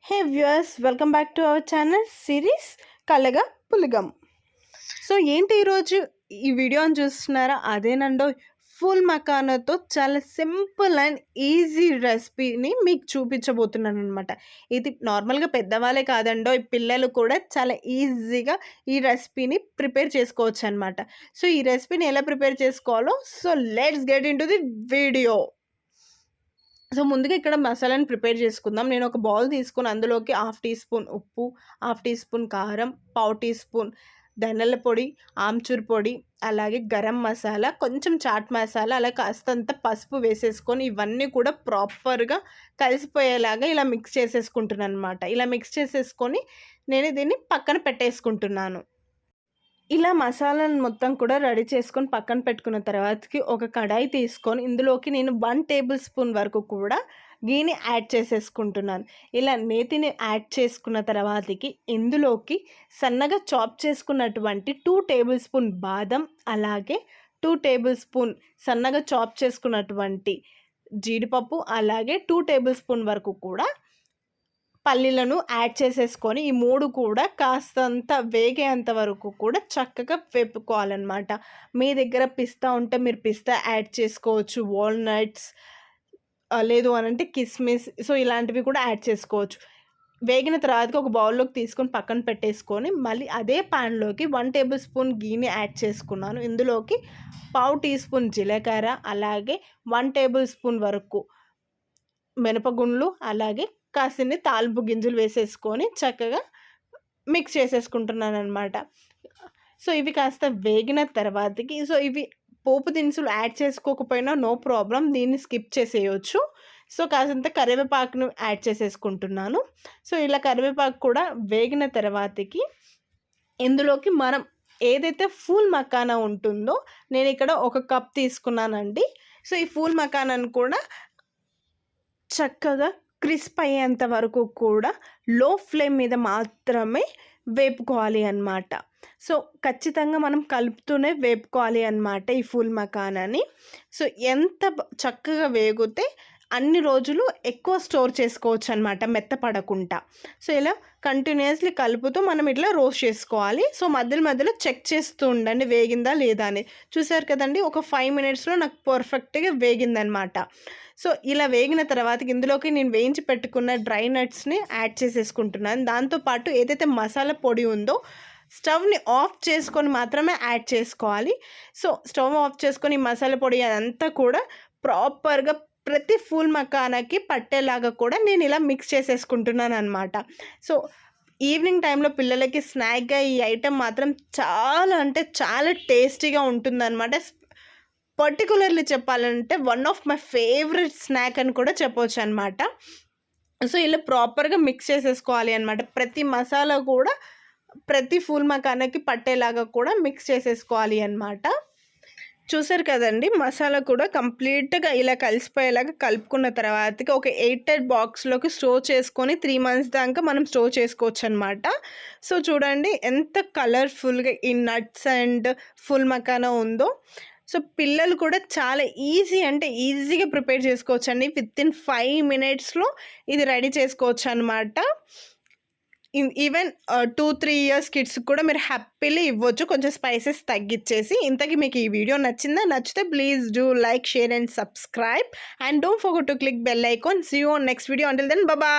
Hey viewers, welcome back to our channel series కలగా పులగం. So ఏంటి ఈరోజు ఈ వీడియోని చూస్తున్నారా? అదేనండో ఫుల్ మకానాతో చాలా సింపుల్ అండ్ ఈజీ రెసిపీని మీకు చూపించబోతున్నాను అనమాట. ఇది నార్మల్గా పెద్దవాళ్ళే కాదండో, పిల్లలు కూడా చాలా ఈజీగా ఈ రెసిపీని ప్రిపేర్ చేసుకోవచ్చు అనమాట. సో ఈ రెసిపీని ఎలా ప్రిపేర్ చేసుకోవాలో, so let's get in to the video. So ముందుగా ఇక్కడ మసాలాని ప్రిపేర్ చేసుకుందాం. నేను ఒక బౌల్ తీసుకొని అందులోకి 1/2 టీ స్పూన్ ఉప్పు, 1/2 టీ స్పూన్ కారం, 1/4 టీ స్పూన్ ధనియాల పొడి, ఆమ్చూర్ పొడి, అలాగే గరం మసాలా, కొంచెం చాట్ మసాలా, అలా కాస్తంత పసుపు వేసేసుకొని ఇవన్నీ కూడా ప్రాపర్గా కలిసిపోయేలాగా ఇలా మిక్స్ చేసేసుకుంటున్నాను అనమాట. ఇలా మిక్స్ చేసేసుకొని నేను దీన్ని పక్కన పెట్టేసుకుంటున్నాను. ఇలా మసాలాను మొత్తం కూడా రెడీ చేసుకొని పక్కన పెట్టుకున్న తర్వాతకి ఒక కడాయి తీసుకొని ఇందులోకి నేను 1 టేబుల్ స్పూన్ వరకు కూడా గీని యాడ్ చేసేసుకుంటున్నాను. ఇలా నేతిని యాడ్ చేసుకున్న తర్వాతకి ఇందులోకి సన్నగా చాప్ చేసుకున్నటువంటి 2 టేబుల్ స్పూన్ బాదం, అలాగే 2 టేబుల్ స్పూన్ సన్నగా చాప్ చేసుకున్నటువంటి జీడిపప్పు, అలాగే 2 టేబుల్ స్పూన్ వరకు కూడా పల్లీలను యాడ్ చేసేసుకొని ఈ 3 కూడా కాస్తంత వేగేంత వరకు కూడా చక్కగా వేపుకోవాలన్నమాట. మీ దగ్గర పిస్తా ఉంటే మీరు పిస్తా యాడ్ చేసుకోవచ్చు, వాల్నట్స్ లేదు అనంటే కిస్మిస్, సో ఇలాంటివి కూడా యాడ్ చేసుకోవచ్చు. వేగిన తర్వాత ఒక బౌల్లోకి తీసుకొని పక్కన పెట్టేసుకొని మళ్ళీ అదే ప్యాన్లోకి 1 టేబుల్ స్పూన్ గీని యాడ్ చేసుకున్నాను. ఇందులోకి 1/2 టీ స్పూన్ జీలకర్ర, అలాగే 1 టేబుల్ స్పూన్ వరకు మినపగుండ్లు, అలాగే కాసిన్ని తాలింపు గింజలు వేసేసుకొని చక్కగా మిక్స్ చేసేసుకుంటున్నాను అనమాట. సో ఇవి కాస్త వేగిన తర్వాతకి, సో ఇవి పోపు దినుసులు యాడ్ చేసుకోకపోయినా నో ప్రాబ్లం, దీన్ని స్కిప్ చేసేయచ్చు. సో కాసంత కరివేపాకును యాడ్ చేసేసుకుంటున్నాను. సో ఇలా కరివేపాకు కూడా వేగిన తర్వాతకి ఇందులోకి మనం ఏదైతే ఫూల్ మకానా ఉంటుందో, నేను ఇక్కడ 1 కప్ తీసుకున్నానండి. సో ఈ ఫూల్ మకానాను కూడా చక్కగా క్రిస్ప్ అయ్యేంత వరకు కూడా లో ఫ్లేమ్ మీద మాత్రమే వేపుకోవాలి అన్నమాట. సో ఖచ్చితంగా మనం కలుపుతూనే వేపుకోవాలి అన్నమాట ఈ ఫుల్ మకానాని. సో ఎంత చక్కగా వేగితే అన్ని రోజులు ఎక్కువ స్టోర్ చేసుకోవచ్చు అనమాట, మెత్తపడకుండా. సో ఇలా కంటిన్యూస్లీ కలుపుతూ మనం ఇట్లా రోస్ట్ చేసుకోవాలి. సో మధ్యలో మధ్యలో చెక్ చేస్తూ ఉండండి వేగిందా లేదా అని. చూసారు కదండి, ఒక 5 మినిట్స్లో నాకు పర్ఫెక్ట్గా వేగిందనమాట. సో ఇలా వేగిన తర్వాత ఇందులోకి నేను వేయించి పెట్టుకున్న డ్రై నట్స్ని యాడ్ చేసేసుకుంటున్నాను. దాంతోపాటు ఏదైతే మసాలా పొడి ఉందో స్టవ్ని ఆఫ్ చేసుకొని మాత్రమే యాడ్ చేసుకోవాలి. సో స్టవ్ ఆఫ్ చేసుకొని మసాలా పొడి అదంతా కూడా ప్రాపర్గా ప్రతి ఫుల్ మకానాకి పట్టేలాగా కూడా నేను ఇలా మిక్స్ చేసేసుకుంటున్నాను అనమాట. సో ఈవినింగ్ టైంలో పిల్లలకి స్నాక్గా ఈ ఐటెం మాత్రం చాలా అంటే చాలా టేస్టీగా ఉంటుందన్నమాట. పర్టికులర్లీ చెప్పాలంటే one of my favourite snack అని కూడా చెప్పవచ్చు అనమాట. సో ఇలా ప్రాపర్గా మిక్స్ చేసేసుకోవాలి అనమాట. ప్రతి మసాలా కూడా ప్రతి ఫుల్ మకానాకి పట్టేలాగా కూడా మిక్స్ చేసేసుకోవాలి అనమాట. చూసారు కదండి, మసాలా కూడా కంప్లీట్గా ఇలా కలిసిపోయేలాగా కలుపుకున్న తర్వాతకి ఒక 8 బాక్స్లోకి స్టోర్ చేసుకొని 3 మంత్స్ దాకా మనం స్టోర్ చేసుకోవచ్చు అనమాట. సో చూడండి ఎంత కలర్ఫుల్గా ఈ నట్స్ అండ్ ఫుల్ మకానా ఉందో. సో పిల్లలు కూడా చాలా ఈజీ అంటే ఈజీగా ప్రిపేర్ చేసుకోవచ్చు అండి. వితిన్ 5 మినిట్స్లో ఇది రెడీ చేసుకోవచ్చు అనమాట. ఈవెన్ 2-3 ఇయర్స్ కిడ్స్కి కూడా మీరు హ్యాపీలీ ఇవ్వచ్చు, కొంచెం స్పైసెస్ తగ్గించేసి. ఇంతకీ మీకు ఈ వీడియో నచ్చిందా? నచ్చితే please do like, share and subscribe, and don't forget to click bell icon. See you on next video. Until then, bye.